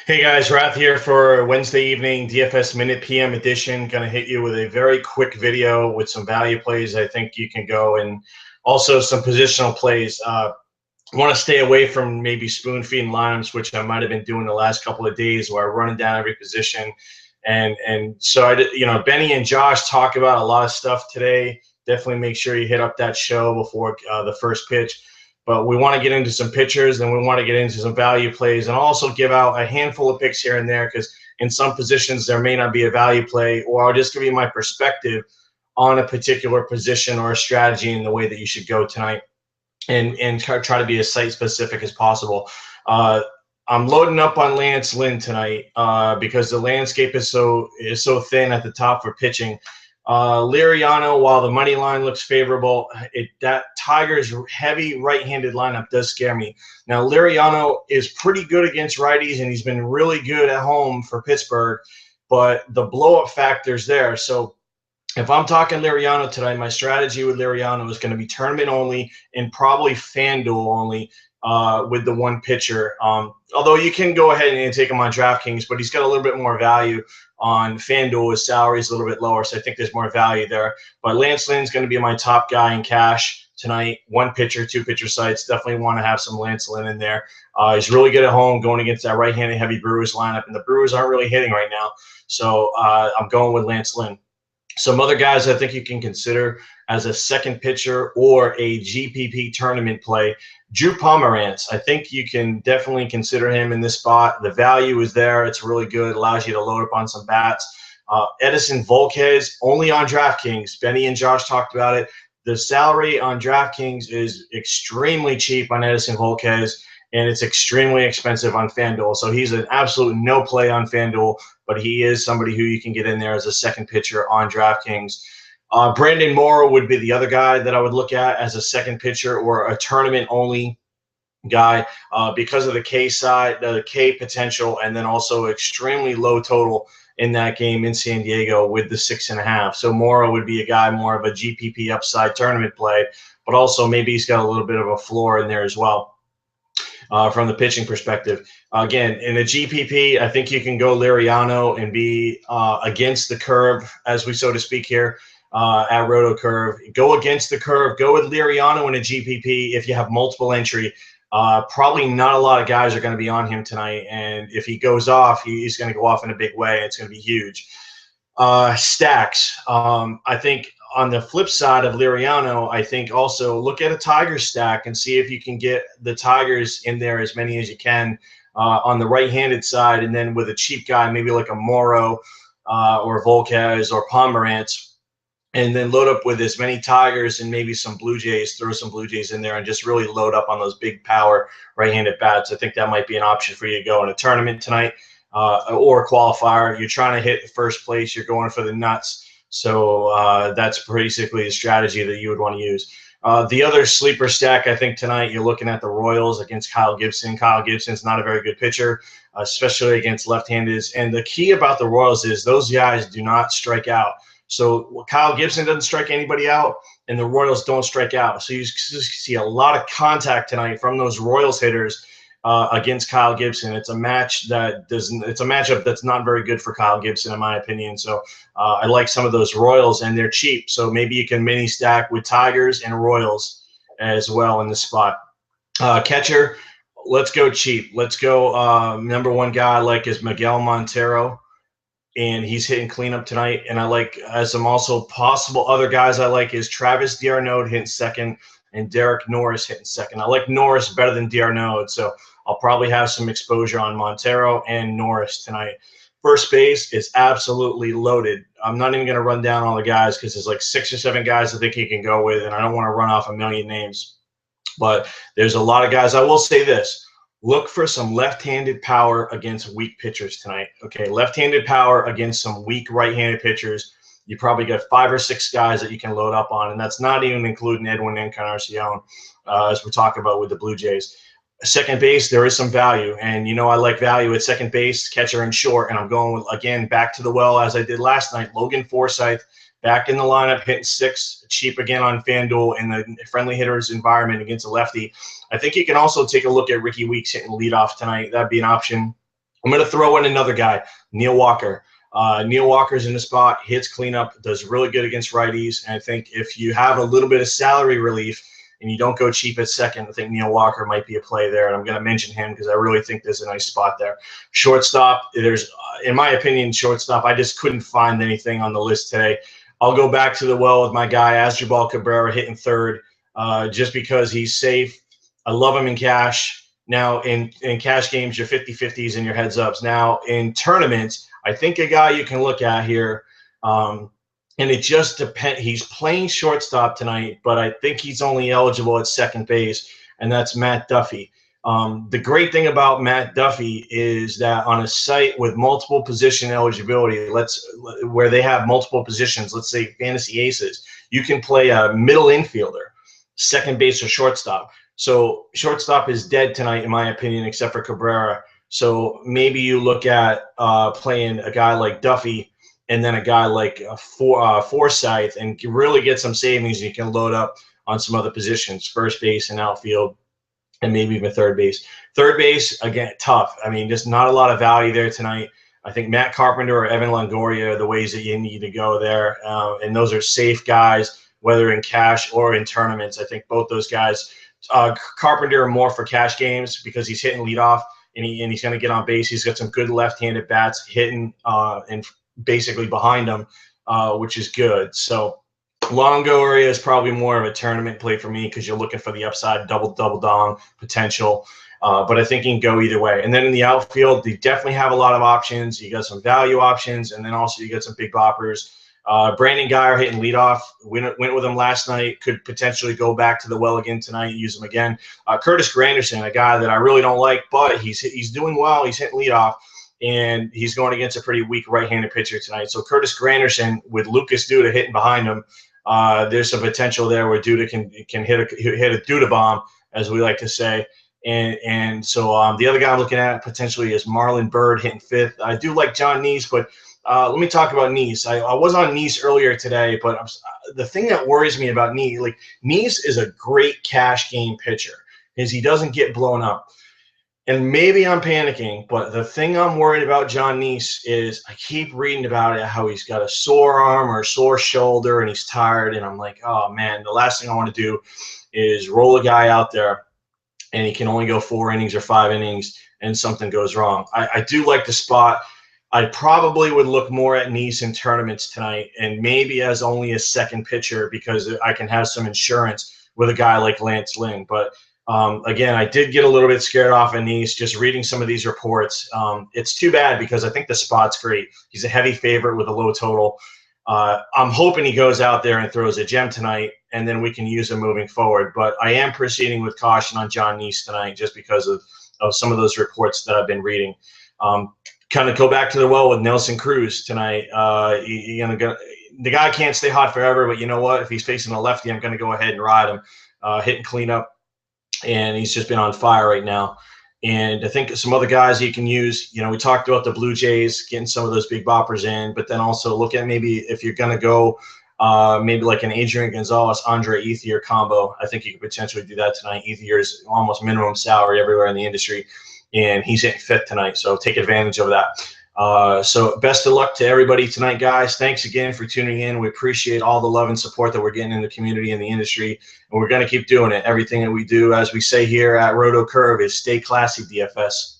Hey guys, Rath here for Wednesday evening DFS Minute PM edition. Going to hit you with a very quick video with some value plays. I think you can go and also some positional plays. Want to stay away from maybe spoon feeding lineups, which I might have been doing the last couple of days, where I'm running down every position. And so I did, Benny and Josh talk about a lot of stuff today. Definitely make sure you hit up that show before the first pitch. But we want to get into some pitchers, and we want to get into some value plays, and also give out a handful of picks here and there, because in some positions there may not be a value play, or I'll just give you my perspective on a particular position or a strategy in the way that you should go tonight, and try to be as site specific as possible. I'm loading up on Lance Lynn tonight because the landscape is so thin at the top for pitching. Liriano, while the money line looks favorable, that Tigers heavy right-handed lineup does scare me. Now, Liriano is pretty good against righties, and he's been really good at home for Pittsburgh, but the blow-up factor's there. So if I'm talking Liriano tonight, my strategy with Liriano is going to be tournament only and probably FanDuel only with the one pitcher. Although you can go ahead and take him on DraftKings, but he's got a little bit more value on FanDuel. His salary is a little bit lower, so I think there's more value there. But Lance Lynn's going to be my top guy in cash tonight. One pitcher, two pitcher sites. Definitely want to have some Lance Lynn in there. He's really good at home going against that right-handed heavy Brewers lineup, and the Brewers aren't really hitting right now. So I'm going with Lance Lynn. Some other guys I think you can consider as a second pitcher or a GPP tournament play. Drew Pomeranz, I think you can definitely consider him in this spot. The value is there. It's really good. Allows you to load up on some bats. Edison Volquez, only on DraftKings. Benny and Josh talked about it. The salary on DraftKings is extremely cheap on Edison Volquez, and it's extremely expensive on FanDuel. So he's an absolute no play on FanDuel, but he is somebody who you can get in there as a second pitcher on DraftKings. Brandon Morrow would be the other guy that I would look at as a second pitcher or a tournament-only guy because of the K side, the K potential, and then also extremely low total in that game in San Diego with the 6.5. So Morrow would be a guy more of a GPP upside tournament play, but also maybe he's got a little bit of a floor in there as well. From the pitching perspective. Again, in a GPP, I think you can go Liriano and be against the curve, as we so to speak here, at Roto Curve. Go against the curve. Go with Liriano in a GPP if you have multiple entry. Probably not a lot of guys are going to be on him tonight, and if he goes off, he's going to go off in a big way. It's going to be huge. Stacks. I think on the flip side of Liriano, I think also look at a Tigers stack and see if you can get the Tigers in there as many as you can on the right-handed side, and then with a cheap guy, maybe like a Morrow or Volquez or Pomeranz, and then load up with as many Tigers and maybe some Blue Jays, throw some Blue Jays in there and just really load up on those big power right-handed bats. I think that might be an option for you to go in a tournament tonight or a qualifier. You're trying to hit the first place. You're going for the nuts. So that's basically the strategy that you would want to use. The other sleeper stack, I think tonight you're looking at the Royals against Kyle Gibson. Kyle Gibson's not a very good pitcher, especially against left-handers. And the key about the Royals is those guys do not strike out. So Kyle Gibson doesn't strike anybody out, and the Royals don't strike out. So you see a lot of contact tonight from those Royals hitters against Kyle Gibson. It's a match that doesn't. It's a matchup that's not very good for Kyle Gibson, in my opinion. So I like some of those Royals, and they're cheap. So maybe you can mini stack with Tigers and Royals as well in this spot. Catcher, let's go cheap. Let's go. Number one guy I like is Miguel Montero, and he's hitting cleanup tonight. And I like, as some also possible other guys I like, is Travis d'Arnaud hitting second and Derek Norris hitting second. I like Norris better than d'Arnaud, so I'll probably have some exposure on Montero and Norris tonight. First base is absolutely loaded. I'm not even going to run down all the guys because there's like 6 or 7 guys I think he can go with, and I don't want to run off a million names. But there's a lot of guys. I will say this. Look for some left-handed power against weak pitchers tonight. Okay, left-handed power against some weak right-handed pitchers. You probably got 5 or 6 guys that you can load up on, and that's not even including Edwin Encarnacion, as we're talking about with the Blue Jays. Second base, there is some value, and I like value at second base, catcher, and short, and I'm going with, again, back to the well as I did last night. Logan Forsythe back in the lineup, hitting 6, cheap again on FanDuel in the friendly hitters environment against a lefty. I think you can also take a look at Ricky Weeks hitting leadoff tonight. That'd be an option. I'm going to throw in another guy, Neil Walker. Neil Walker's in the spot, hits cleanup, does really good against righties. And I think if you have a little bit of salary relief and you don't go cheap at second, I think Neil Walker might be a play there. And I'm going to mention him because I really think there's a nice spot there. Shortstop, there's, in my opinion, shortstop, I just couldn't find anything on the list today. I'll go back to the well with my guy, Asdrubal Cabrera, hitting third, just because he's safe. I love him in cash. Now, in cash games, your 50-50s and your heads-ups. Now, in tournaments, I think a guy you can look at here, and it just depends. He's playing shortstop tonight, but I think he's only eligible at second base, and that's Matt Duffy. The great thing about Matt Duffy is that on a site with multiple position eligibility, where they have multiple positions, let's say Fantasy Aces, you can play a middle infielder, second base, or shortstop. So shortstop is dead tonight, in my opinion, except for Cabrera. So maybe you look at playing a guy like Duffy and then a guy like Forsythe and really get some savings. You can load up on some other positions, first base and outfield, and maybe even third base. Third base, again, tough. I mean, just not a lot of value there tonight. I think Matt Carpenter or Evan Longoria are the ways that you need to go there. And those are safe guys, whether in cash or in tournaments. I think both those guys – Carpenter more for cash games because he's hitting leadoff and he's going to get on base. He's got some good left-handed bats hitting and basically behind him, which is good. So Longoria is probably more of a tournament play for me because you're looking for the upside double dong potential. But I think he can go either way. And then in the outfield, they definitely have a lot of options. You got some value options, and then also you got some big boppers. Brandon Guyer hitting leadoff. Went with him last night. Could potentially go back to the well again tonight. Use him again. Curtis Granderson, a guy that I really don't like, but he's doing well. He's hitting leadoff, and he's going against a pretty weak right-handed pitcher tonight. So Curtis Granderson with Lucas Duda hitting behind him, there's some potential there where Duda can hit a Duda bomb, as we like to say. And so the other guy I'm looking at potentially is Marlon Byrd hitting fifth. I do like John Neese, but let me talk about Neese. I was on Neese earlier today, but the thing that worries me about Neese, like Neese is a great cash game pitcher, is he doesn't get blown up. And maybe I'm panicking, but the thing I'm worried about John Neese is I keep reading about it, how he's got a sore arm or a sore shoulder and he's tired. And I'm like, oh, man, the last thing I want to do is roll a guy out there and he can only go 4 innings or 5 innings and something goes wrong. I do like the spot. I probably would look more at Neese in tournaments tonight and maybe as only a second pitcher because I can have some insurance with a guy like Lance Lynn. But again, I did get a little bit scared off of Neese just reading some of these reports. It's too bad because I think the spot's great. He's a heavy favorite with a low total. I'm hoping he goes out there and throws a gem tonight, and then we can use him moving forward. But I am proceeding with caution on John Neese tonight just because of some of those reports that I've been reading. Kind of go back to the well with Nelson Cruz tonight. The guy can't stay hot forever, but you know what? If he's facing a lefty, I'm going to go ahead and ride him, hit and clean up. And he's just been on fire right now. And I think some other guys you can use, we talked about the Blue Jays, getting some of those big boppers in, but then also look at maybe if you're going to go maybe like an Adrian Gonzalez, Andre Ethier combo. I think you could potentially do that tonight. Ethier is almost minimum salary everywhere in the industry, and he's hitting fifth tonight, so take advantage of that. So best of luck to everybody tonight, guys. Thanks again for tuning in. We appreciate all the love and support that we're getting in the community and the industry, and we're going to keep doing it. Everything that we do, as we say here at Roto Curve, is stay classy, DFS.